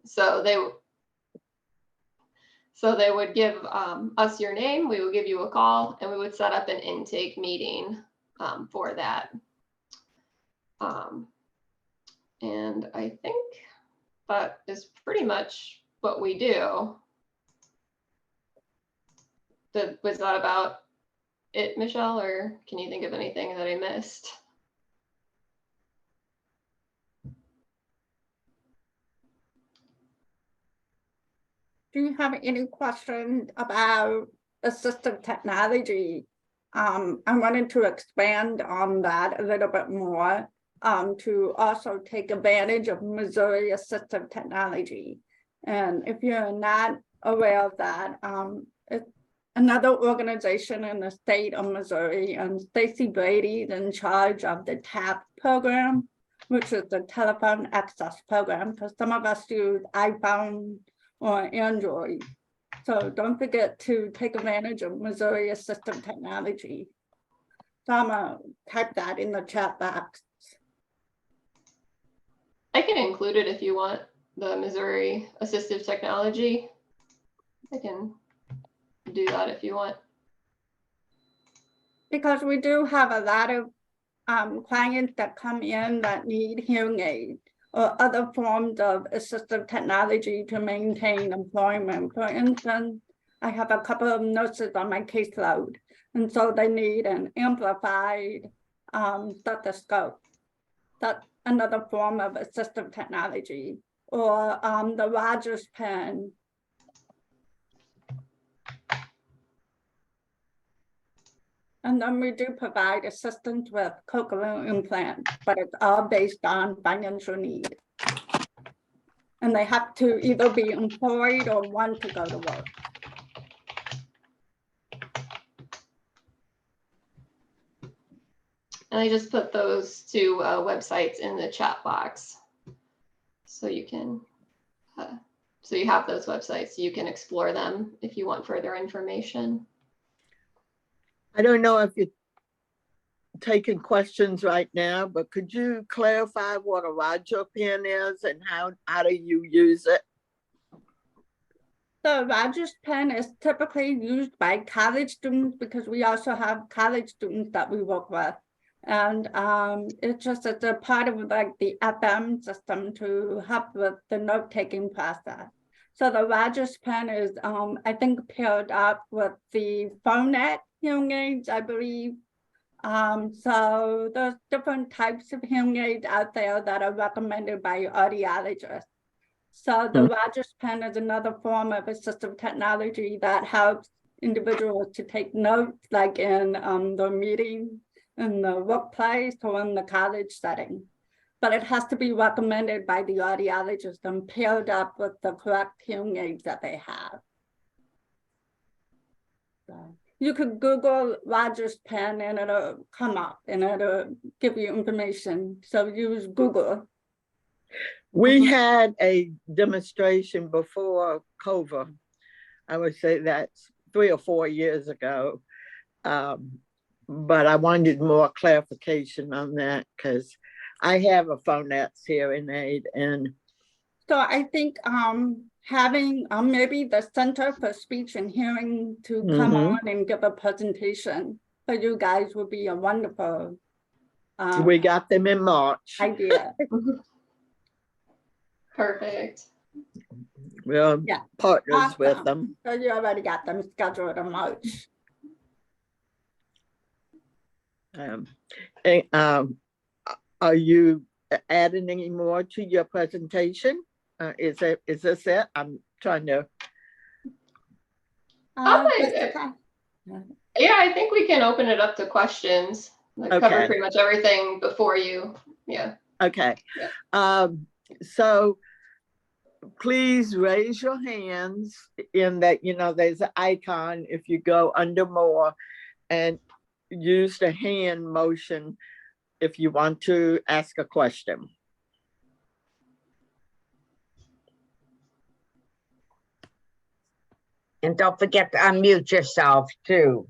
So they would give us your name, we would give you a call, and we would set up an intake meeting for that. And I think that is pretty much what we do. Was that about it, Michelle, or can you think of anything that I missed? Do you have any questions about assistive technology? I wanted to expand on that a little bit more to also take advantage of Missouri assistive technology. And if you're not aware of that, it's another organization in the state of Missouri, and Stacy Brady is in charge of the TAP program, which is the telephone access program, because some of us use iPhone or Android. So don't forget to take advantage of Missouri assistive technology. So I'm gonna type that in the chat box. I can include it if you want, the Missouri assistive technology. I can do that if you want. Because we do have a lot of clients that come in that need hearing aids or other forms of assistive technology to maintain employment. For instance, I have a couple of nurses on my caseload, and so they need an amplified stethoscope. That's another form of assistive technology. Or the Rogers pen. And then we do provide assistance with cochlear implants, but it's all based on financial need. And they have to either be employed or want to go to work. And I just put those two websites in the chat box. So you can, so you have those websites, so you can explore them if you want further information. I don't know if you're taking questions right now, but could you clarify what a Roger pen is and how do you use it? The Rogers pen is typically used by college students because we also have college students that we work with. And it's a part of like the FM system to help with the note-taking process. So the Rogers pen is, I think, paired up with the Phonet hearing aids, I believe. So there's different types of hearing aids out there that are recommended by audiologists. So the Rogers pen is another form of assistive technology that helps individuals to take notes, like in the meeting, in the workplace, or in the college setting. But it has to be recommended by the audiologist and paired up with the correct hearing aids that they have. So you could Google Rogers pen and it'll come up and it'll give you information. So use Google. We had a demonstration before COVID. I would say that's 3 or 4 years ago. But I wanted more clarification on that because I have a Phonet's hearing aid. And so I think having maybe the Center for Speech and Hearing to come on and give a presentation for you guys would be a wonderful we got them in March. idea. Perfect. We're partners Awesome. with them. So you already got them scheduled in March. Are you adding any more to your presentation? Is this it? I'm trying to. Yeah, I think we can open it up to questions. Cover pretty much everything before you. Yeah. Okay. Yeah. So please raise your hands in that, there's an icon if you go under more, and use the hand motion if you want to ask a question. And don't forget to unmute yourself too.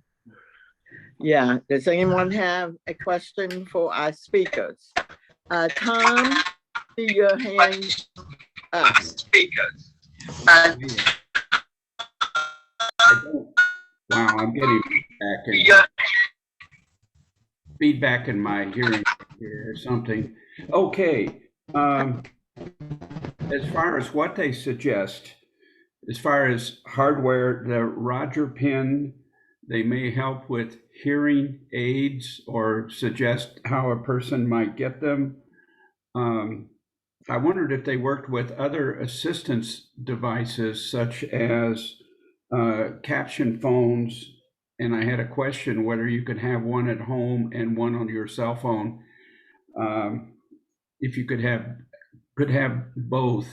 Yeah, does anyone have a question for our speakers? Tom, see your hand speakers. I don't, wow, I'm getting feedback in my hearing here or something. Okay. As far as what they suggest, as far as hardware, the Roger pin, they may help with hearing aids or suggest how a person might get them. I wondered if they worked with other assistance devices such as caption phones. And I had a question whether you could have one at home and one on your cell phone. If you could have both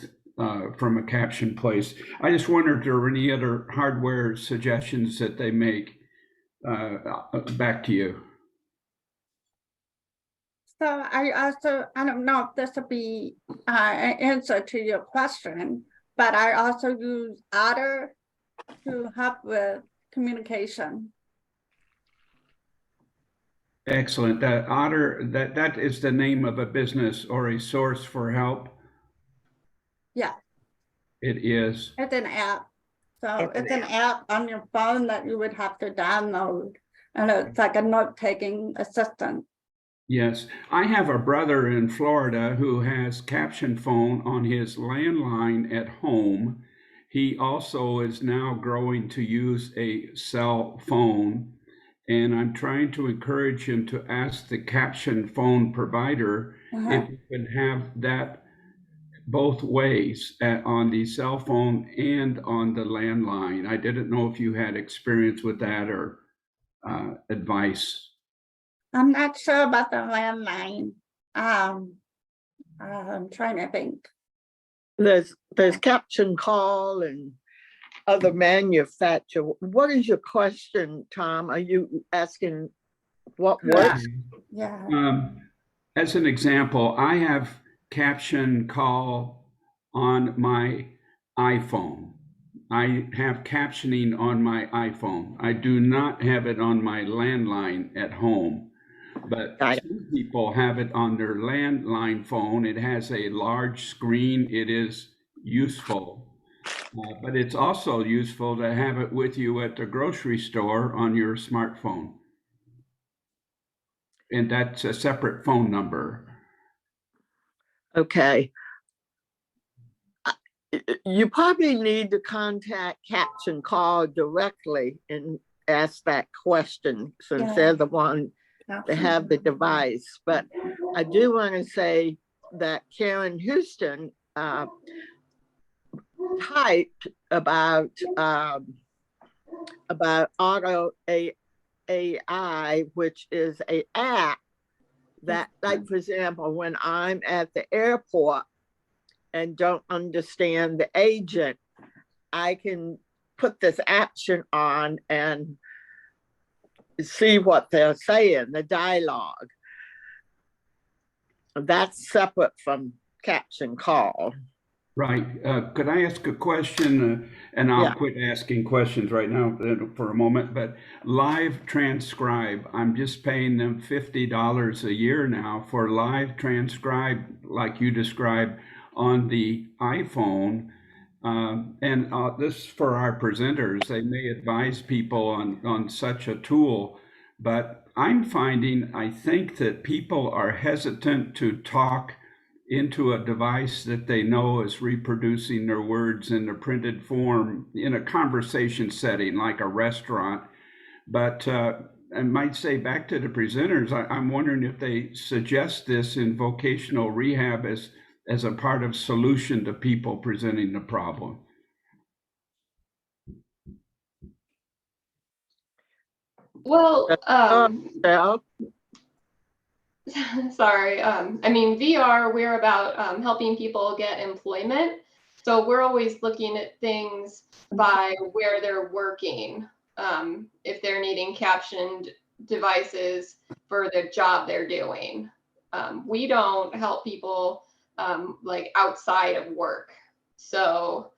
from a caption place. I just wondered if there were any other hardware suggestions that they make. Back to you. So I don't know if this will be an answer to your question, but I also use Otter to help with communication. Excellent. That Otter, that is the name of a business or a source for help? Yeah. It is. It's an app. So it's an app on your phone that you would have to download. And it's like a note-taking assistant. Yes. I have a brother in Florida who has caption phone on his landline at home. He also is now growing to use a cell phone. And I'm trying to encourage him to ask the caption phone provider if you can have that both ways on the cell phone and on the landline. I didn't know if you had experience with that or advice. I'm not sure about the landline. I'm trying to think. There's caption call and other manufacturer. What is your question, Tom? Are you asking what works? Yeah. As an example, I have caption call on my iPhone. I have captioning on my iPhone. I do not have it on my landline at home. But some people have it on their landline phone. It has a large screen. It is useful. But it's also useful to have it with you at the grocery store on your smartphone. And that's a separate phone number. Okay. You probably need to contact Caption Call directly and ask that question since they're the one that have the device. But I do want to say that Karen Houston typed about Auto AI, which is an app that, like, for example, when I'm at the airport and don't understand the agent, I can put this action on and see what they're saying, the dialogue. That's separate from caption call. Right. Could I ask a question? And I'll quit asking questions right now for a moment, but Live Transcribe, I'm just paying them $50 a year now for Live Transcribe, like you described, on the iPhone. And this for our presenters, they may advise people on such a tool, but I'm finding, I think that people are hesitant to talk into a device that they know is reproducing their words in a printed form in a conversation setting like a restaurant. But I might say back to the presenters, I'm wondering if they suggest this in vocational rehab as a part of solution to people presenting the problem. Well, sorry. I mean, VR, we're about helping people get employment. So we're always looking at things by where they're working. If they're needing captioned devices for the job they're doing. We don't help people like outside of work. So,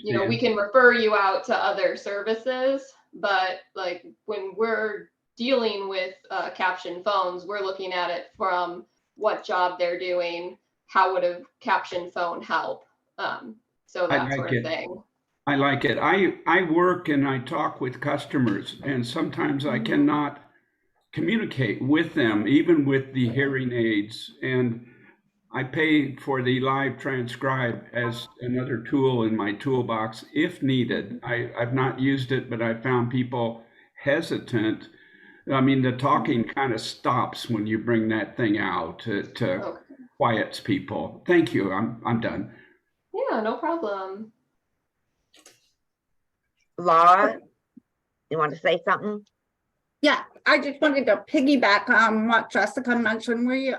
you know, we can refer you out to other services, but like when we're dealing with caption phones, we're looking at it from what job they're doing, how would a caption phone help? So I that like sort of it. thing. I like it. I work and I talk with customers, and sometimes I cannot communicate with them, even with the hearing aids. And I pay for the live transcribe as another tool in my toolbox if needed. I've not used it, but I found people hesitant. I mean, the talking kind of stops when you bring that thing out to Okay. quiets people. Thank you. I'm done. Yeah, no problem. Laura, you want to say something? Yeah, I just wanted to piggyback on what Jessica mentioned. We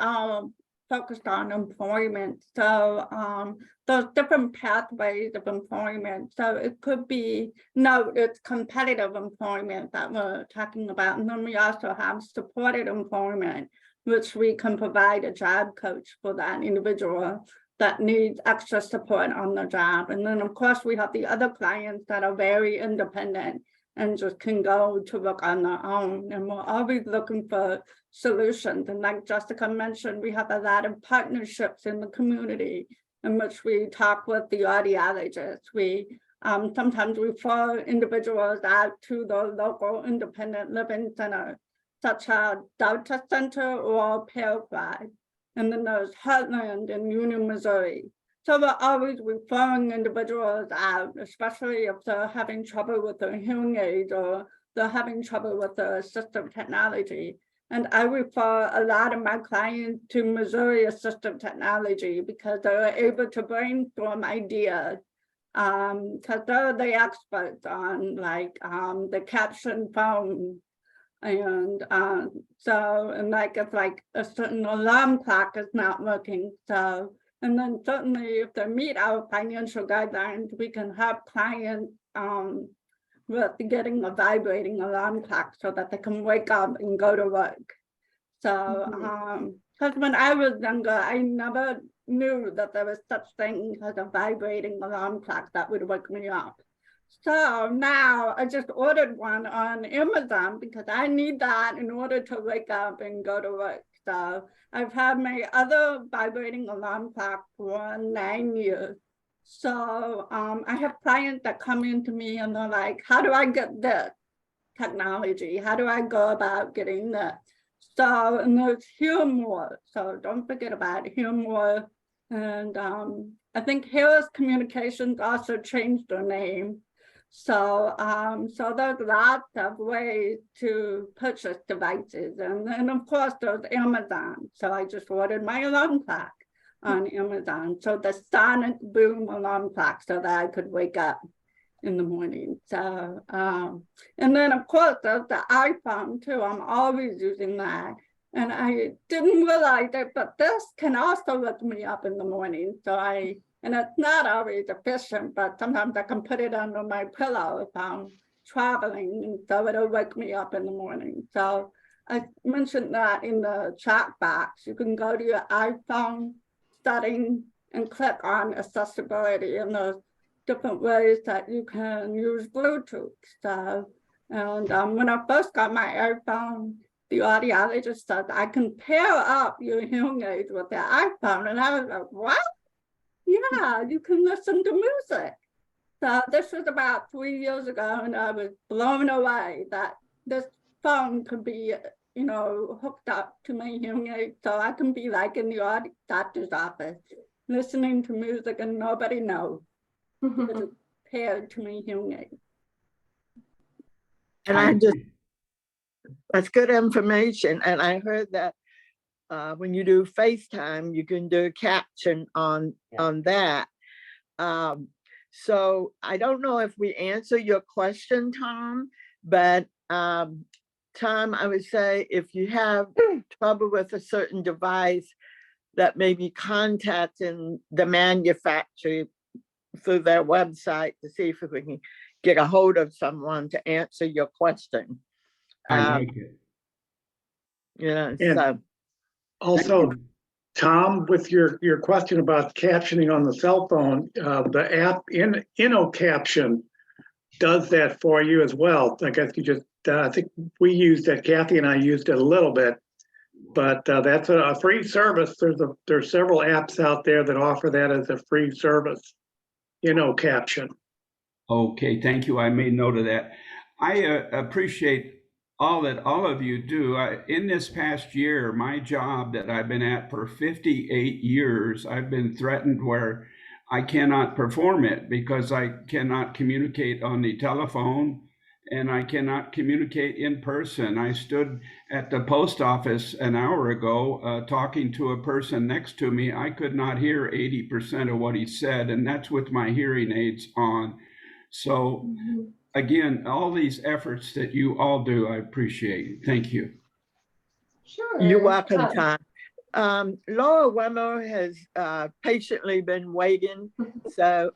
focused on employment. So those different pathways of employment. So it could be, no, it's competitive employment that we're talking about. And then we also have supported employment, which we can provide a job coach for that individual that needs extra support on the job. And then of course we have the other clients that are very independent and just can go to work on their own. And we're always looking for solutions. And like Jessica mentioned, we have a lot of partnerships in the community in which we talk with the audiologists. We sometimes refer individuals out to the local independent living center, such as Delta Center or Paraguay. And then there's Heartland in Union, Missouri. So we're always referring individuals out, especially if they're having trouble with their hearing aid or they're having trouble with their assistive technology. And I refer a lot of my clients to Missouri Assistive Technology because they're able to brainstorm ideas because they're the experts on like the caption phone. And and like if like a certain alarm clock is not working, so. And then certainly if they meet our financial guidelines, we can help clients with getting a vibrating alarm clock so that they can wake up and go to work. So because when I was younger, I never knew that there was such thing as a vibrating alarm clock that would wake me up. So now I just ordered one on Amazon because I need that in order to wake up and go to work. So I've had my other vibrating alarm clock for 9 years. So I have clients that come into me and they're like, how do I get this technology? How do I go about getting that? So, and there's Hear More. So don't forget about Hear More. And I think Harris Communications also changed their name. So, so there's lots of ways to purchase devices. And then of course there's Amazon. So I just ordered my alarm clock on Amazon. So the sonic boom alarm clock so that I could wake up in the morning. So, and then of course there's the iPhone too. I'm always using that. And I didn't realize it, but this can also wake me up in the morning. So and it's not always efficient, but sometimes I can put it under my pillow if I'm traveling, and so it'll wake me up in the morning. So I mentioned that in the chat box. You can go to your iPhone setting and click on accessibility, and there's different ways that you can use Bluetooth. So, and when I first got my iPhone, the audiologist said, I can pair up your hearing aids with the iPhone. And I was like, what? Yeah, you can listen to music. So this was about 3 years ago, and I was blown away that this phone could be, you know, hooked up to my hearing aid. So I can be like in the doctor's office, listening to music and nobody knows. It's paired to my hearing aid. And that's good information. And I heard that when you do FaceTime, you can do a caption on that. So I don't know if we answer your question, Tom, but Tom, I would say if you have trouble with a certain device, that maybe contacting the manufacturer through their website to see if we can get a hold of someone to answer your question. I like it. Yeah, And so also, Tom, with your question about captioning on the cell phone, the app InnoCaption does that for you as well. I guess you just, I think we used that, Kathy and I used it a little bit, but that's a free service. There's several apps out there that offer that as a free service. caption. Okay, thank you. I made note of that. I appreciate all that all of you do. In this past year, my job that I've been at for 58 years, I've been threatened where I cannot perform it because I cannot communicate on the telephone and I cannot communicate in person. I stood at the post office an hour ago talking to a person next to me. I could not hear 80% of what he said, and that's with my hearing aids on. So again, all these efforts that you all do, I appreciate. Thank you. Sure. You're welcome, Tom. Laura Wimmer has patiently been waiting. So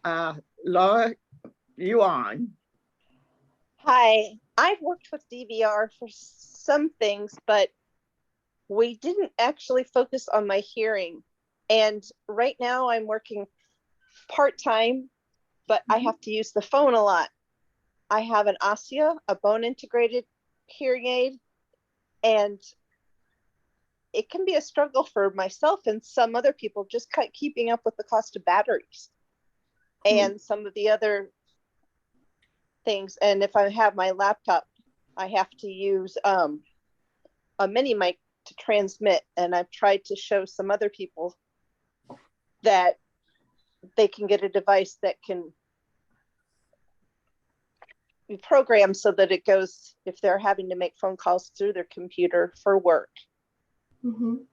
Laura, you on. Hi, I've worked with DVR for some things, but we didn't actually focus on my hearing. And right now I'm working part-time, but I have to use the phone a lot. I have an Ossia, a bone integrated hearing aid, and it can be a struggle for myself and some other people just keeping up with the cost of batteries and some of the other things. And if I have my laptop, I have to use a mini mic to transmit. And I've tried to show some other people that they can get a device that can be programmed so that it goes, if they're having to make phone calls through their computer for work.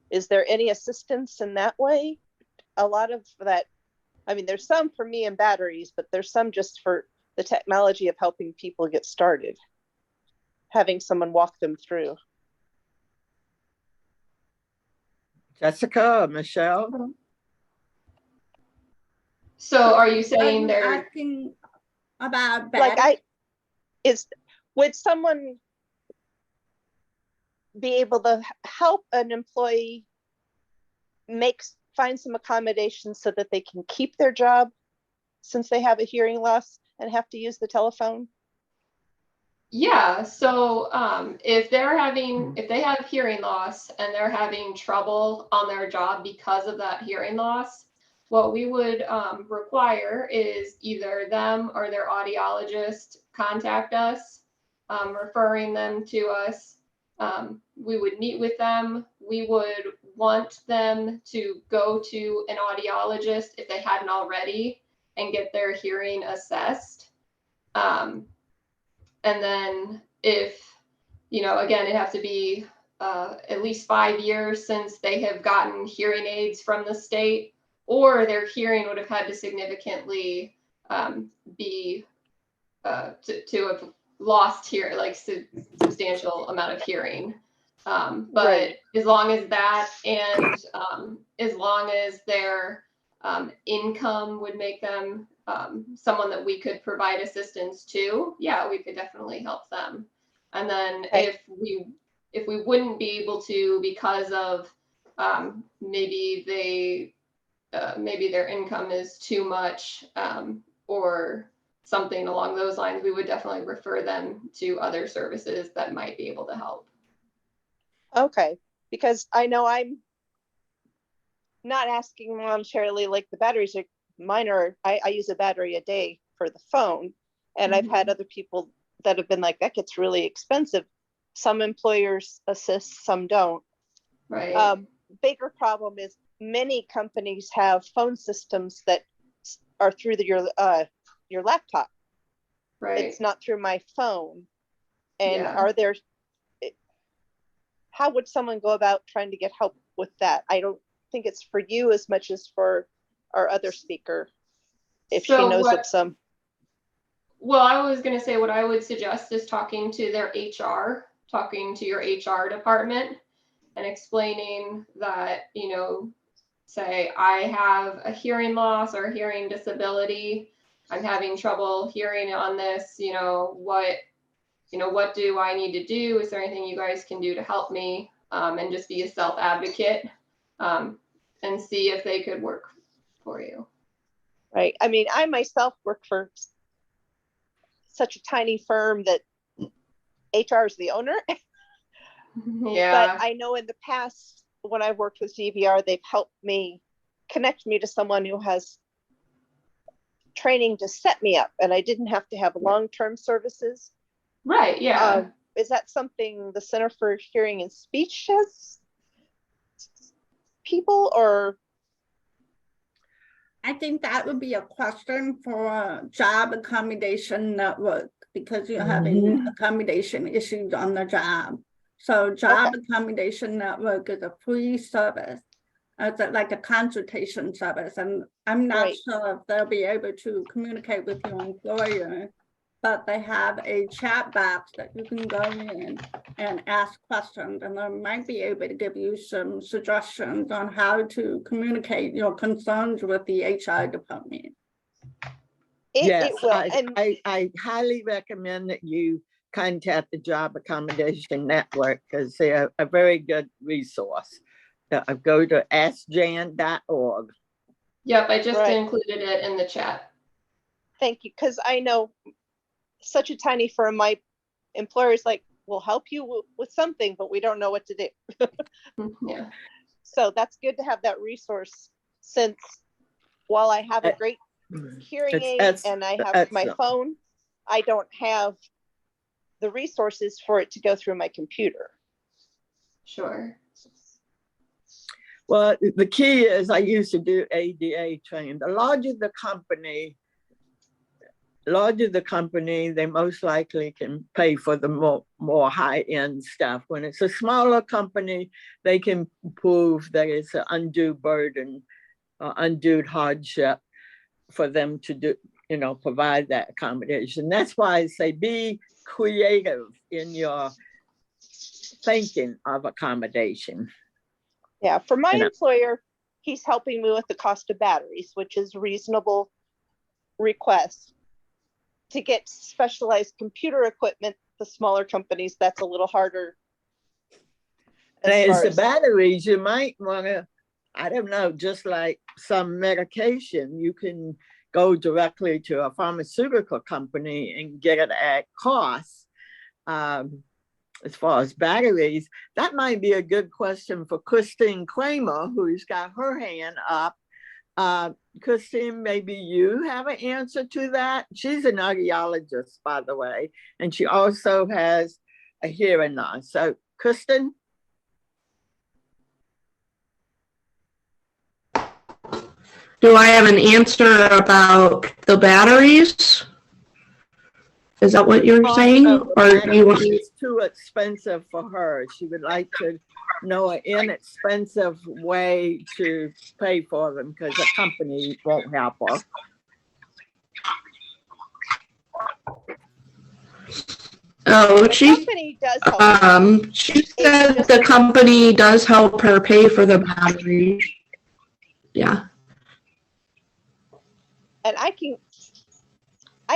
Is there any assistance in that way? A lot of that, I mean, there's some for me in batteries, but there's some just for the technology of helping people get started, having someone walk them through. Jessica or Michelle? So are you saying you they're asking about Like would someone be able to help an employee find some accommodations so that they can keep their job since they have a hearing loss and have to use the telephone? Yeah, so if they have hearing loss and they're having trouble on their job because of that hearing loss, what we would require is either them or their audiologist contact us, referring them to us. We would meet with them. We would want them to go to an audiologist if they hadn't already and get their hearing assessed. And then if, again, it'd have to be at least 5 years since they have gotten hearing aids from the state, or their hearing would have had to significantly be to have lost hearing, like substantial amount of hearing. But Right. as long as that, and as long as their income would make them someone that we could provide assistance to, yeah, we could definitely help them. And then Okay. if we wouldn't be able to because of maybe their income is too much or something along those lines, we would definitely refer them to other services that might be able to help. Okay, because I know I'm not asking monetarily, like the batteries are mine are, I use a battery a day for the phone. And I've had other people that have been like, that gets really expensive. Some employers assist, some don't. Right. Bigger problem is many companies have phone systems that are through your laptop. Right. It's not through my phone. And Yeah. how would someone go about trying to get help with that? I don't think it's for you as much as for our other speaker, if she knows of some. Well, I was going to say what I would suggest is talking to their HR, talking to your HR department and explaining that, say I have a hearing loss or a hearing disability. I'm having trouble hearing on this, what do I need to do? Is there anything you guys can do to help me? And just be a self-advocate and see if they could work for you. Right. I mean, I myself work for such a tiny firm that HR is the owner. Yeah. But I know in the past, when I've worked with DVR, they've helped me connect me to someone who has training to set me up, and I didn't have to have long-term services. Right, yeah. Is that something the Center for Hearing and Speech has people, or? I think that would be a question for Job Accommodation Network, because you're having accommodation issues on the job. So Job Accommodation Network is a free service. It's like a consultation service, and I'm not sure if they'll be able to communicate with your employer, but they have a chat box that you can go in and ask questions, and they might be able to give you some suggestions on how to communicate your concerns with the HR department. Yes, It will. I highly recommend that you contact the Job Accommodation Network, because they're a very good resource. Go to askjan.org. Yep, I just included it in the chat. Thank you, because I know such a tiny firm, my employer is like, we'll help you with something, but we don't know what to do. Yeah. So that's good to have that resource, since while I have a great hearing aid and I have my phone, I don't have the resources for it to go through my computer. Sure. Well, the key is, I used to do ADA training. The larger the company, they most likely can pay for the more high-end stuff. When it's a smaller company, they can prove that it's an undue burden or undue hardship for them to do, provide that accommodation. That's why I say be creative in your thinking of accommodation. Yeah, for my employer, he's helping me with the cost of batteries, which is reasonable request. To get specialized computer equipment, the smaller companies, that's a little harder. As the batteries, you might want to, I don't know, just like some medication, you can go directly to a pharmaceutical company and get it at cost. As far as batteries, that might be a good question for Christine Kramer, who's got her hand up. Christine, maybe you have an answer to that. She's an audiologist, by the way, and she also has a hearing loss. So, Kristen? Do I have an answer about the batteries? Is that what you're saying? Or do you want? It's too expensive for her. She would like to know an inexpensive way to pay for them, because the company won't help her. Oh, the company does help. She said the company does help her pay for the batteries. Yeah. And I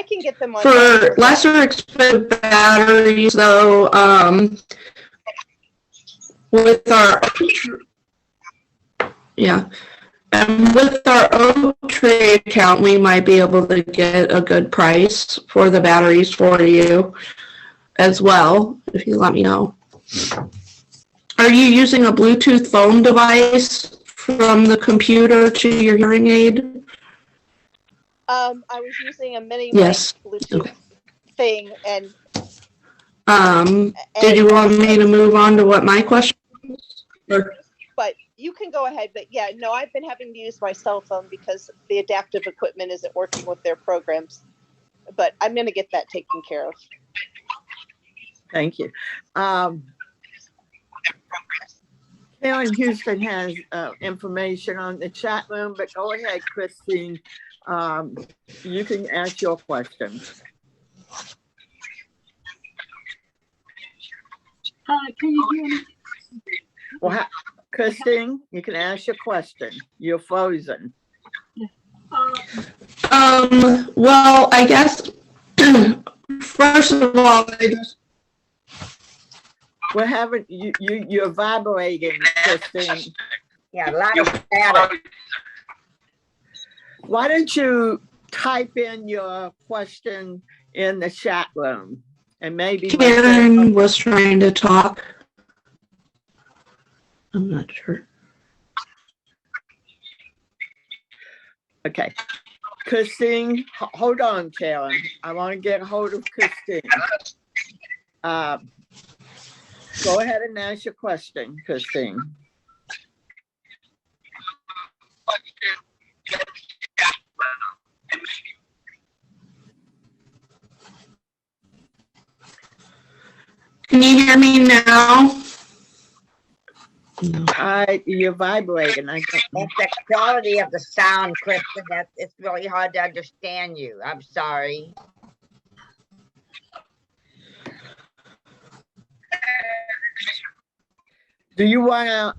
can get them on for lesser expensive batteries, though. With our and with our own trade account, we might be able to get a good price for the batteries for you as well, if you let me know. Are you using a Bluetooth phone device from the computer to your hearing aid? I was using a mini Bluetooth thing, and did you want me to move on to what my question was? But you can go ahead. But yeah, no, I've been having to use my cell phone because the adaptive equipment isn't working with their programs. But I'm going to get that taken care of. Thank you. Karen Houston has information on the chat room, but go ahead, Christine. You can ask your question. Can you hear me? Well, Christine, you can ask your question. You're frozen. Well, I guess first of all, we're having you're vibrating, Christine. Yeah, a lot of static. Why don't you type in your question in the chat room, and maybe Karen was trying to talk. I'm not sure. Okay. Christine, hold on, Karen. I want to get a hold of Christine. Go ahead and ask your question, Christine. Can you hear me now? No. You're vibrating. I don't know. It's the quality of the sound, Kristen, that it's really hard to understand you. I'm sorry. Do you want to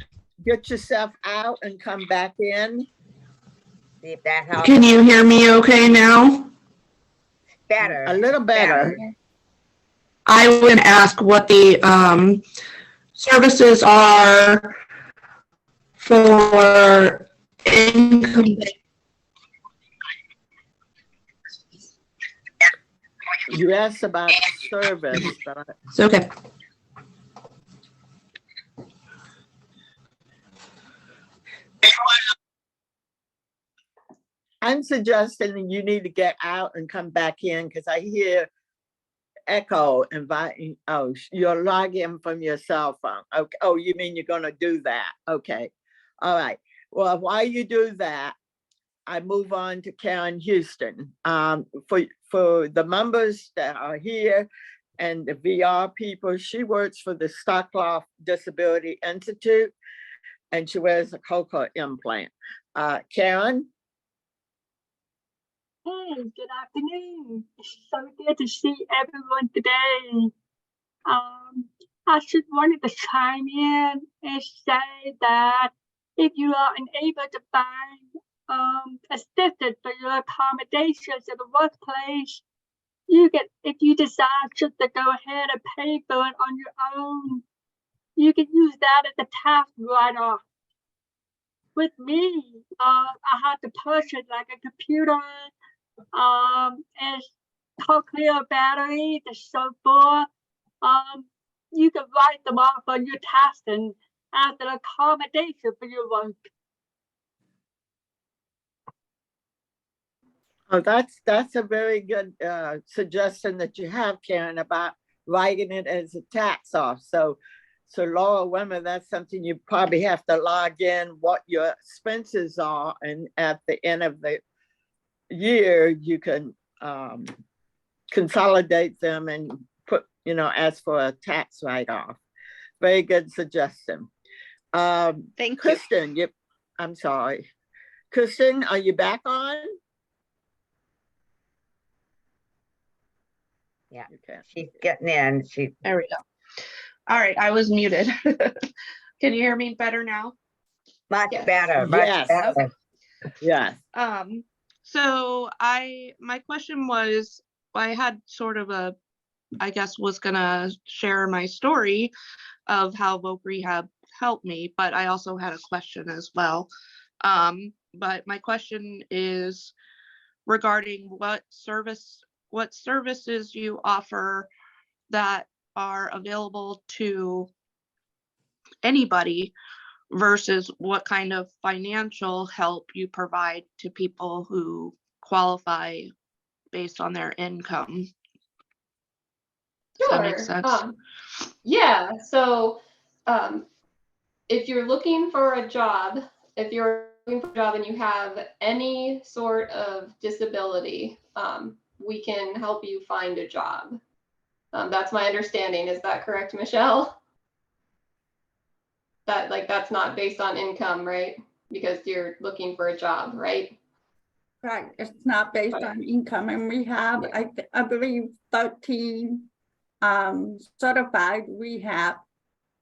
get yourself out and come back in? See if that helps. Can you hear me okay now? Better. A little better. I would ask what the services are for income. You asked about service. It's okay. I'm suggesting that you need to get out and come back in because I hear echo inviting. Oh, you're logging from your cell phone. Okay. Oh, you mean you're going to do that? Okay. All right. Well, while you do that, I move on to Karen Houston. For the members that are here and the VR people, she works for the Stockloff Disability Institute and she wears a cochlear implant. Karen? Hey, good afternoon. It's so good to see everyone today. I just wanted to chime in and say that if you are unable to find assistance for your accommodations at the workplace, if you decide just to go ahead and pay for it on your own, you can use that as a tax write-off. With me, I had to purchase like a computer, and cochlear batteries and so forth. You can write them off on your tax and as an accommodation for your work. Oh, that's a very good suggestion that you have, Karen, about writing it as a tax off. So Laura Wimmer, that's something you probably have to log in what your expenses are, and at the end of the year you can consolidate them and put, ask for a tax write-off. Very good suggestion. Thank Kristen, you. I'm sorry. Kristen, are you back on? Yeah, Okay. she's getting in. There we go. All right, I was muted. Can you hear me better now? Much Yes. better. Much Yes. better. Yes. So my question was, I had sort of was gonna share my story of how Voc Rehab helped me, but I also had a question as well. But my question is regarding what services you offer that are available to anybody versus what kind of financial help you provide to people who qualify based on their income. Does that make sense? Yeah. So if you're looking for a job, and you have any sort of disability, we can help you find a job. That's my understanding. Is that correct, Michelle? That's not based on income, right? Because you're looking for a job, right? Right, it's not based on income, and we have, I believe, 13 certified rehab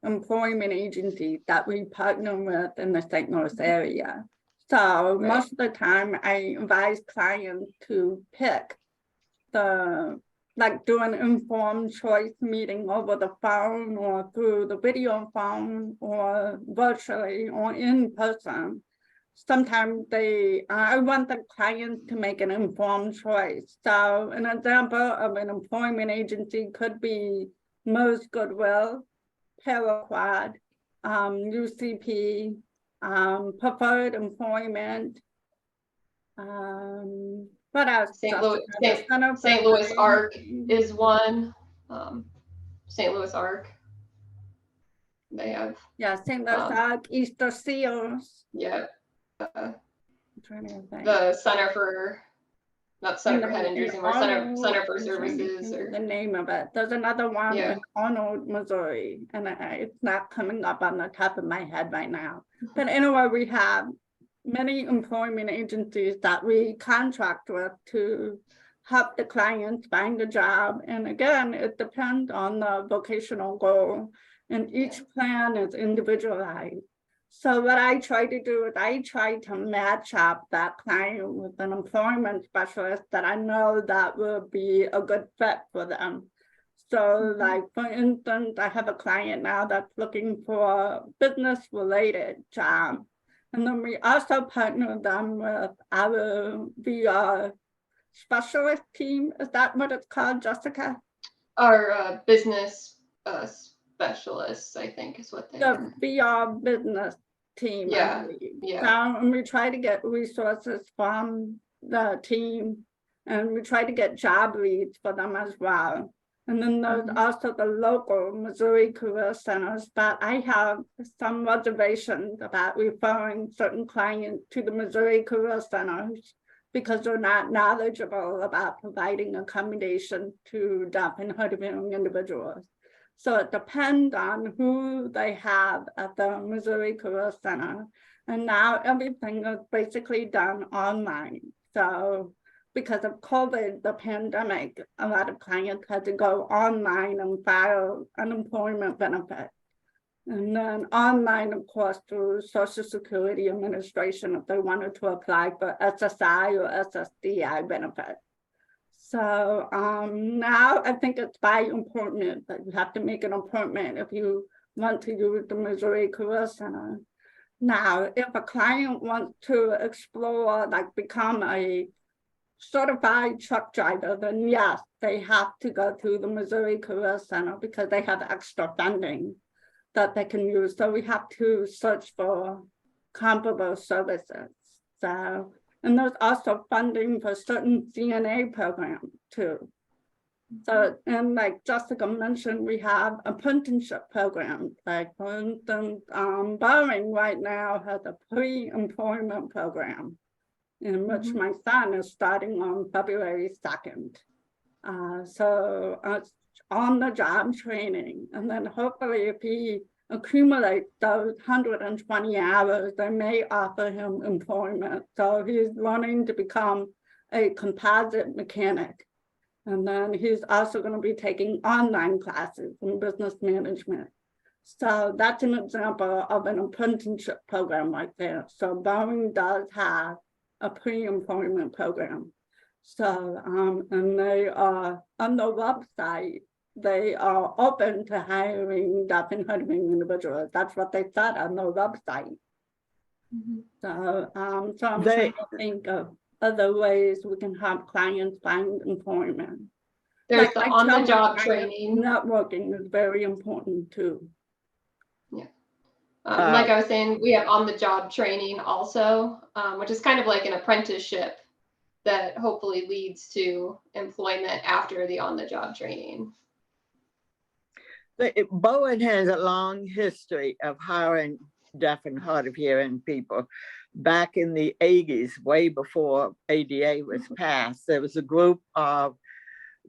employment agencies that we partner with in the St. Louis area. So most of the time I advise clients to pick do an informed choice meeting over the phone or through the video phone or virtually or in person. Sometimes I want the client to make an informed choice. So an example of an employment agency could be Mo's Goodwill, Paraquad, UCP, Preferred Employment, What else? St. Louis, The Center for St. Louis Brain- ARC is one. St. Louis ARC. They have. Yeah, St. Louis ARC, Easter Seals. Yeah. I'm trying to think. The Center for, not Center for Head Injuries anymore, Center for Services. Or the name of it. There's another one Yeah. in Arnold, Missouri, and it's not coming up on the top of my head right now. But anyway, we have many employment agencies that we contract with to help the clients find a job. And again, it depends on the vocational goal, and each plan is individualized. So what I try to do is I try to match up that client with an employment specialist that I know that will be a good fit for them. So like, for instance, I have a client now that's looking for a business-related job. And then we also partner them with our VR specialist team. Is that what it's called, Jessica? Our business specialists, I think is what they are. The VR business team. Yeah, yeah. So, and we try to get resources from the team, and we try to get job leads for them as well. And then there's also the local Missouri Career Centers, but I have some reservations about referring certain clients to the Missouri Career Centers because they're not knowledgeable about providing accommodation to deaf and hard of hearing individuals. So it depends on who they have at the Missouri Career Center. And now everything is basically done online. So because of COVID, the pandemic, a lot of clients had to go online and file unemployment benefit. And then online, of course, through Social Security Administration, if they wanted to apply for SSI or SSDI benefit. So now I think it's by appointment that you have to make an appointment if you want to use the Missouri Career Center. Now, if a client wants to explore, like become a certified truck driver, then yes, they have to go through the Missouri Career Center because they have extra funding that they can use. So we have to search for comparable services. So, and there's also funding for certain CNA programs too. So, and like Jessica mentioned, we have apprenticeship programs. Like for instance, Boeing right now has a pre-employment program in which my son is starting on February 2nd. So it's on the job training. And then hopefully if he accumulates those 120 hours, they may offer him employment. So he's learning to become a composite mechanic. And then he's also going to be taking online classes in business management. So that's an example of an apprenticeship program right there. So Boeing does have a pre-employment program. So, and they are on the website, they are open to hiring deaf and hard of hearing individuals. That's what they said on their website. So, so I'm trying to think of other ways we can help clients find employment. There's the on-the-job training. Networking is very important too. Yeah. Like I was saying, we have on-the-job training also, which is kind of like an apprenticeship that hopefully leads to employment after the on-the-job training. Bowen has a long history of hiring deaf and hard of hearing people. Back in the 80s, way before ADA was passed, there was a group of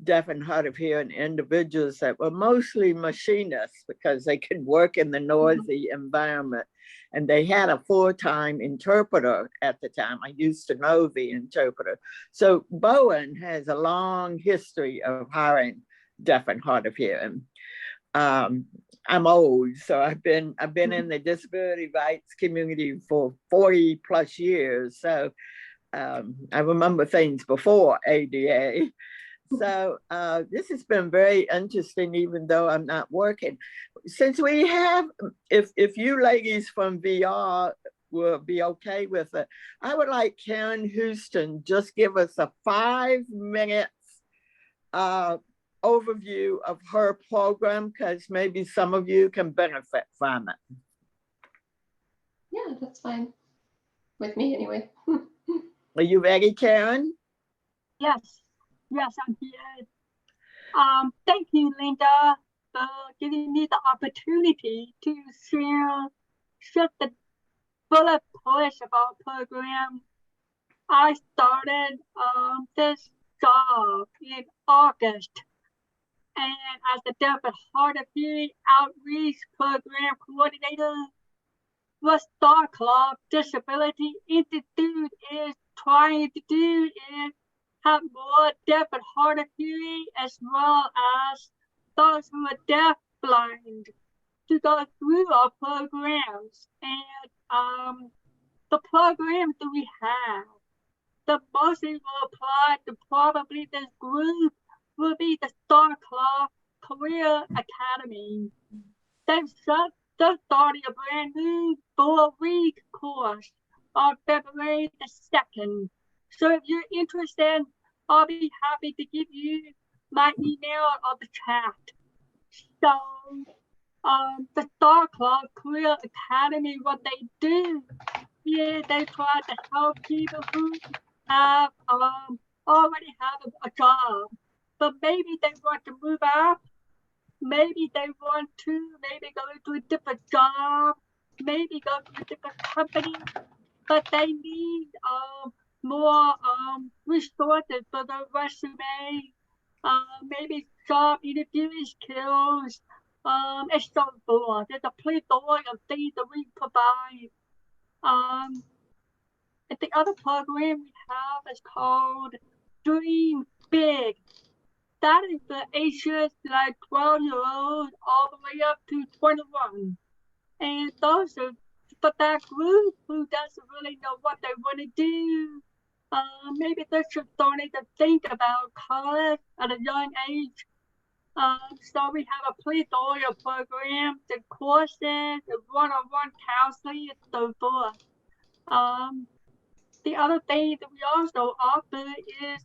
deaf and hard of hearing individuals that were mostly machinists because they could work in the noisy environment. And they had a full-time interpreter at the time. I used to know the interpreter. So Bowen has a long history of hiring deaf and hard of hearing. I'm old, so I've been in the disability rights community for 40 plus years. So I remember things before ADA. So this has been very interesting, even though I'm not working. Since we have, if you ladies from VR will be okay with it, I would like Karen Houston just give us a 5 minutes overview of her program, because maybe some of you can benefit from it. Yeah, that's fine. With me anyway. Are you ready, Karen? Yes, yes, I'm here. Thank you, Linda, for giving me the opportunity to share the bullet points about program. I started this job in August, and as the Deaf and Hard of Hearing Outreach Program Coordinator, what Star Club Disability Institute is trying to do is have more deaf and hard of hearing, as well as those who are deaf blind, to go through our programs. And the programs that we have, the mostly will apply to probably this group will be the Star Club Career Academy. They've just started a brand new 4-week course on February the 2nd. So if you're interested, I'll be happy to give you my email on the chat. So the Star Club Career Academy, what they do is they try to help people who have already have a job, but maybe they want to move up, maybe they want to go to a different job, maybe go to a different company, but they need more resources for their resume, maybe job interviewing skills, and so forth. There's a plethora of things that we provide. And the other program we have is called Dream Big. That is for ages like 12-year-olds all the way up to 21. And those are for that group who doesn't really know what they want to do. Maybe they're just starting to think about college at a young age. So we have a plethora of programs and courses and one-on-one counseling and so forth. The other thing that we also offer is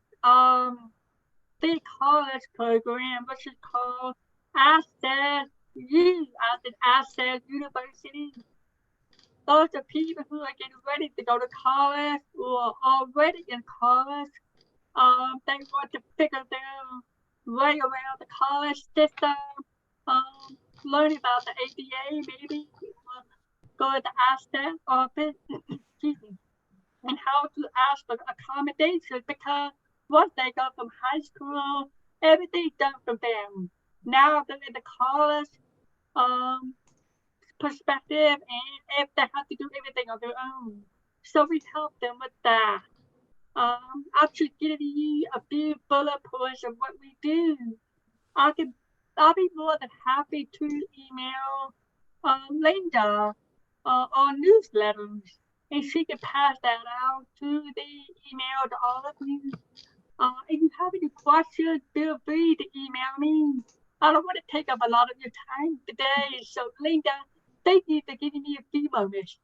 the college program, which is called Access U, as in Access University. Those are people who are getting ready to go to college or already in college. They want to figure their way around the college system, learn about the ABA, maybe go to the Access office, excuse me, and how to ask for accommodations, because once they go from high school, everything's done for them. Now they're in the college perspective, and if they have to do everything on their own. So we help them with that. I'll just give you a few bullet points of what we do. I'll be more than happy to email Linda on newsletters, and she can pass that out to the email to all of you. If you have any questions, feel free to email me. I don't want to take up a lot of your time today. So Linda, thank you for giving me a few moments.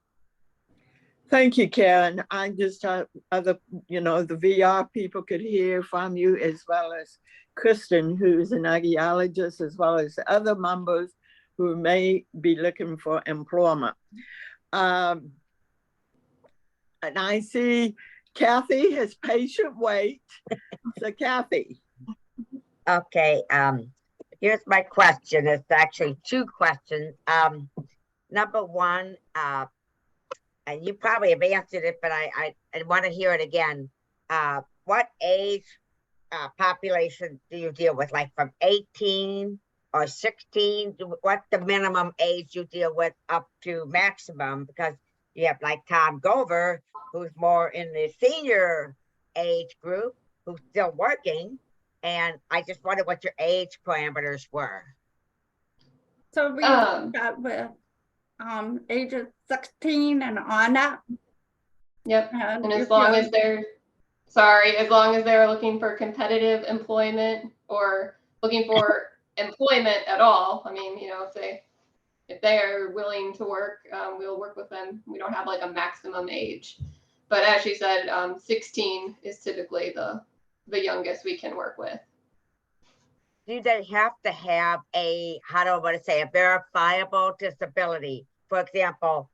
Thank you, Karen. I just thought the VR people could hear from you, as well as Kristen, who is an audiologist, as well as other members who may be looking for employment. And I see Kathy has patient wait. So Kathy. Okay, here's my question. It's actually two questions. Number one, and you probably have answered it, but I want to hear it again. What age population do you deal with? Like from 18 or 16? What's the minimum age you deal with up to maximum? Because you have like Tom Gover, who's more in the senior age group, who's still working. And I just wondered what your age parameters were. So we start with ages 16 and on up. Yep. And as long as they're looking for competitive employment or looking for employment at all, I mean, if they are willing to work, we'll work with them. We don't have like a maximum age, but as she said, 16 is typically the youngest we can work with. Do they have to have a verifiable disability? For example,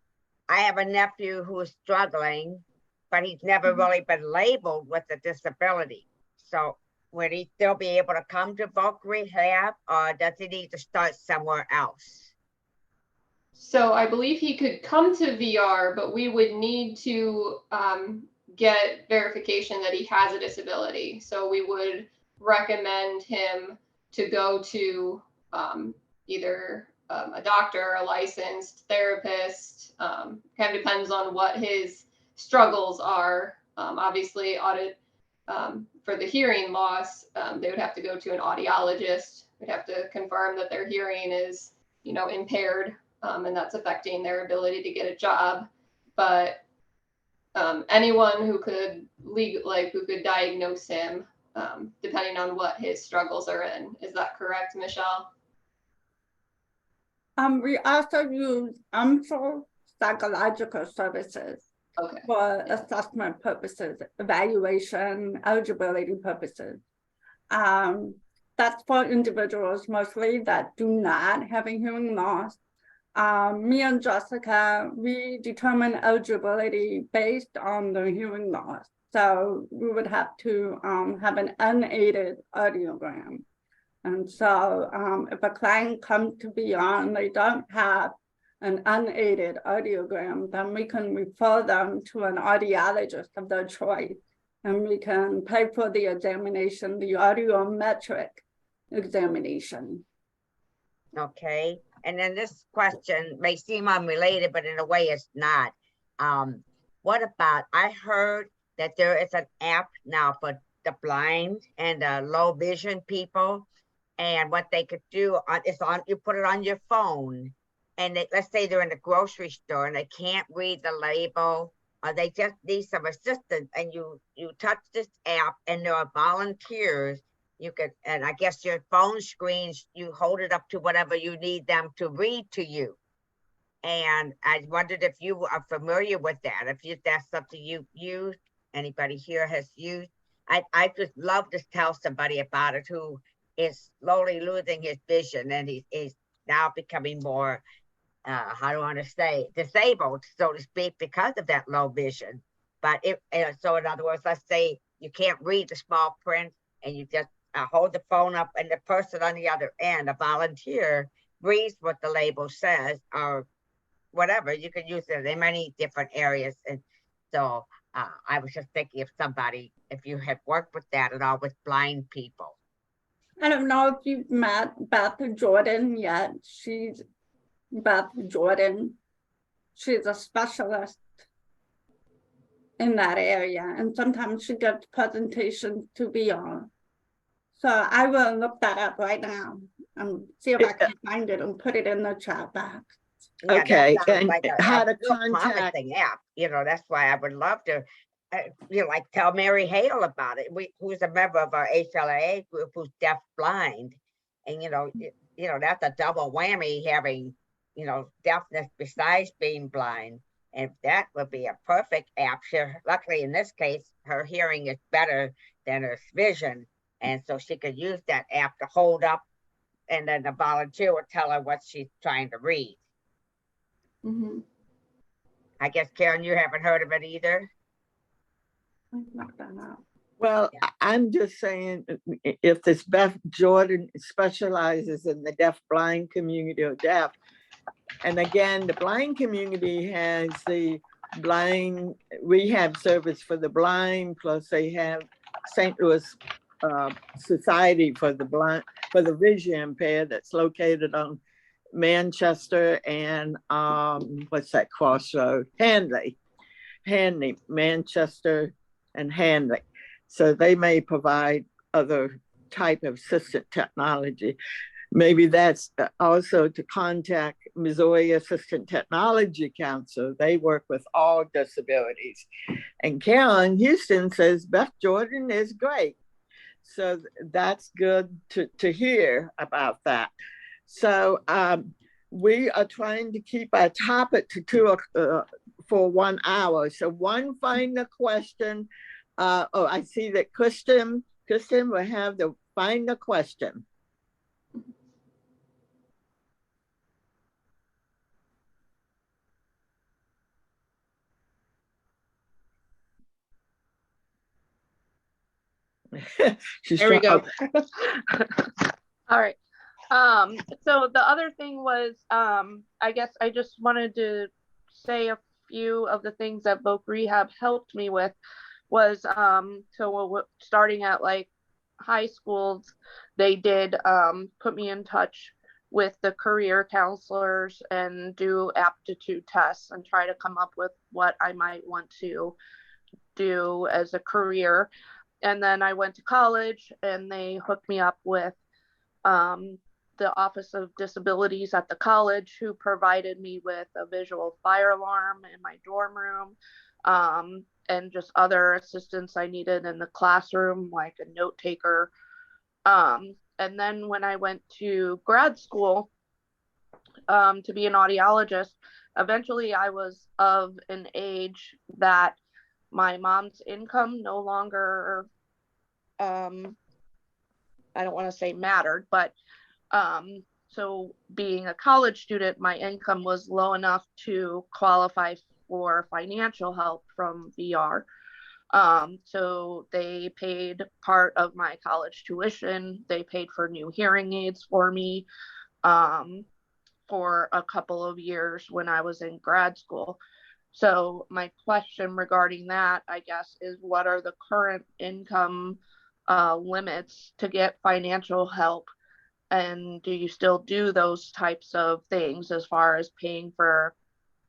I have a nephew who is struggling, but he's never really been labeled with a disability. So would he still be able to come to Voc Rehab, or does he need to start somewhere else? So I believe he could come to VR, but we would need to get verification that he has a disability. So we would recommend him to go to either a doctor, a licensed therapist. Kind of depends on what his struggles are. Obviously, audit for the hearing loss, they would have to go to an audiologist. We'd have to confirm that their hearing is, impaired, and that's affecting their ability to get a job. But anyone who could who could diagnose him, depending on what his struggles are in. Is that correct, Michelle? We also use psychological services Okay. for assessment purposes, evaluation, eligibility purposes. That's for individuals mostly that do not have a hearing loss. Me and Jessica, we determine eligibility based on the hearing loss. So we would have to have an unaided audiogram. And so if a client comes to VR and they don't have an unaided audiogram, then we can refer them to an audiologist of their choice. And we can pay for the examination, the audiometric examination. Okay. And then this question may seem unrelated, but in a way it's not. What about, I heard that there is an app now for the blind and low vision people. And what they could do you put it on your phone, and let's say they're in the grocery store and they can't read the label, or they just need some assistance, and you touch this app and there are volunteers. You could, and I guess your phone screens, you hold it up to whatever you need them to read to you. And I wondered if you are familiar with that, if that's something you use, anybody here has used. I just love to tell somebody about it who is slowly losing his vision, and he's now becoming more, how do I want to say, disabled, so to speak, because of that low vision. But so in other words, let's say you can't read the small print, and you just hold the phone up, and the person on the other end, a volunteer, reads what the label says, or whatever. You can use it in many different areas. And so I was just thinking if you had worked with that at all with blind people. I don't know if you've met Beth Jordan yet. Beth Jordan. She's a specialist in that area, and sometimes she gives presentations to VR. So I will look that up right now and see if I can find it and put it in the chat box. Yeah, okay, and like how to contact app. That's why I would love to like tell Mary Hale about it, who's a member of our HLA group, who's deaf blind. And that's a double whammy, having deafness besides being blind. And that would be a perfect app. Luckily in this case, her hearing is better than her vision, and so she could use that app to hold up, and then the volunteer would tell her what she's trying to read. Mm-hmm. I guess, Karen, you haven't heard of it either? Well, yeah. I'm just saying, if this Beth Jordan specializes in the deaf blind community or deaf, and again, the blind community has the blind rehab service for the blind, plus they have St. Louis Society for the blind, for the vision impaired, that's located on Manchester and what's that crossroad? Hanley, Manchester and Hanley. So they may provide other type of assistive technology. Maybe that's also to contact Missouri Assistive Technology Council. They work with all disabilities. And Karen Houston says Beth Jordan is great. So that's good to hear about that. So we are trying to keep our topic to for 1 hour. So one final question. I see that Kristen will have the final question. She's There we trying- go. All right. So the other thing was, I guess I just wanted to say a few of the things that Voc Rehab helped me with was, so starting at like high schools, they did put me in touch with the career counselors and do aptitude tests and try to come up with what I might want to do as a career. And then I went to college and they hooked me up with the Office of Disabilities at the college, who provided me with a visual fire alarm in my dorm room, and just other assistance I needed in the classroom, like a note taker. And then when I went to grad school to be an audiologist, eventually I was of an age that my mom's income no longer, I don't want to say mattered, but so being a college student, my income was low enough to qualify for financial help from VR. So they paid part of my college tuition. They paid for new hearing aids for me for a couple of years when I was in grad school. So my question regarding that, I guess, is what are the current income limits to get financial help? And do you still do those types of things as far as paying for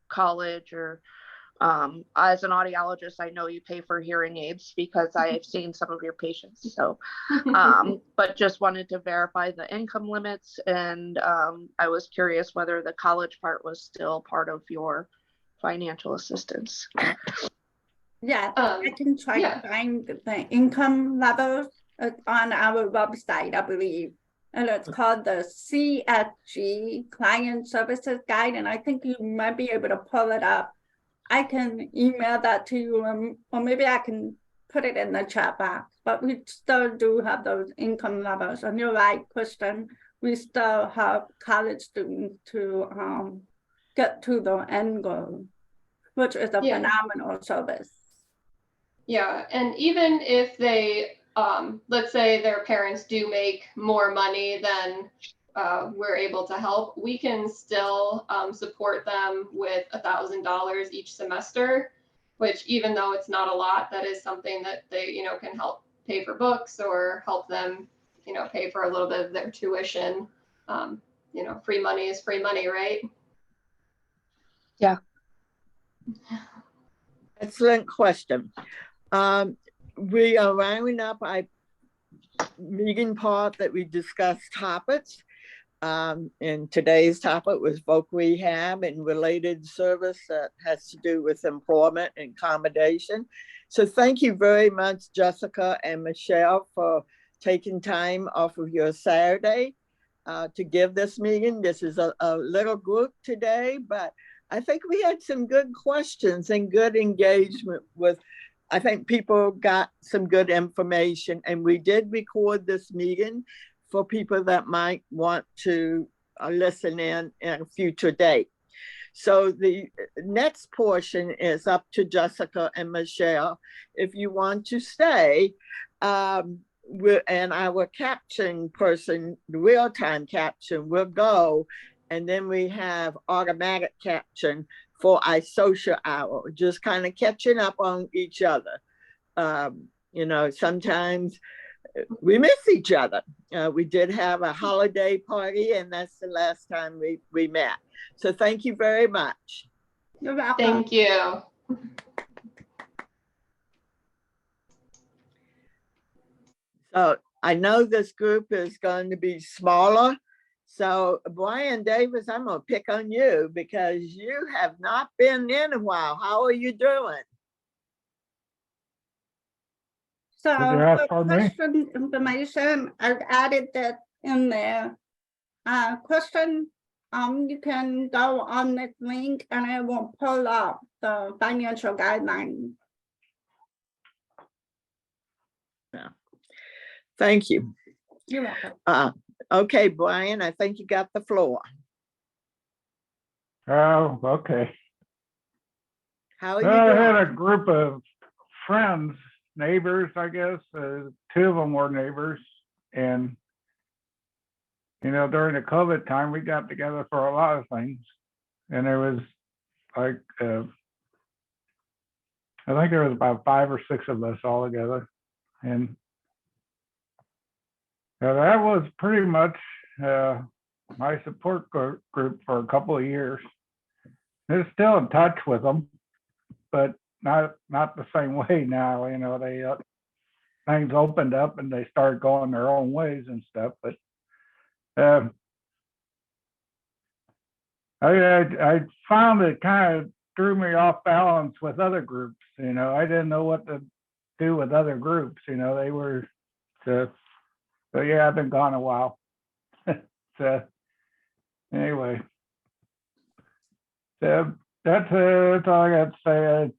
college? Or as an audiologist, I know you pay for hearing aids because I've seen some of your patients. So, but just wanted to verify the income limits. And I was curious whether the college part was still part of your financial assistance. Yeah, I can try to find the income levels on our website, I believe. And it's called the CSG Client Services Guide. And I think you might be able to pull it up. I can email that to you, or maybe I can put it in the chat box. But we still do have those income levels. And you're right, Kristen, we still have college students to get to the end goal, which is a phenomenal service. Yeah, and even if they, let's say their parents do make more money than we're able to help, we can still support them with $1,000 each semester, which even though it's not a lot, that is something that they, you know, can help pay for books or help them, you know, pay for a little bit of their tuition. You know, free money is free money, right? Yeah. Excellent question. We are rounding up our meeting part that we discussed topics. And today's topic was Voc Rehab and related service that has to do with employment and accommodation. So thank you very much, Jessica and Michelle, for taking time off of your Saturday to give this meeting. This is a little group today, but I think we had some good questions and good engagement with, I think people got some good information, and we did record this meeting for people that might want to listen in a future date. So the next portion is up to Jessica and Michelle. If you want to stay, and our caption person, the real-time caption will go, and then we have automatic caption for our social hour, just kind of catching up on each other. You know, sometimes we miss each other. We did have a holiday party, and that's the last time we met. So thank you very much. You're welcome. Thank you. So I know this group is going to be smaller. So Brian Davis, I'm going to pick on you because you have not been in a while. How are you doing? So ask for for me? question information, I've added that in there. Question, you can go on this link and it will pull up the financial guidelines. Yeah. Thank you. You're welcome. Okay, Brian, I think you got the floor. Oh, okay. How are you Well, I doing? had a group of friends neighbors, I guess. 2 of them were neighbors. And, you know, during the COVID time, we got together for a lot of things. And there was like, I think there was about 5 or 6 of us all together. And that was pretty much my support group for a couple of years. They're still in touch with them, but not the same way now. You know, they things opened up and they started going their own ways and stuff. But I found it kind of threw me off balance with other groups. You know, I didn't know what to do with other groups. You know, they were so yeah, I've been gone a while. So anyway, that's all I got to say.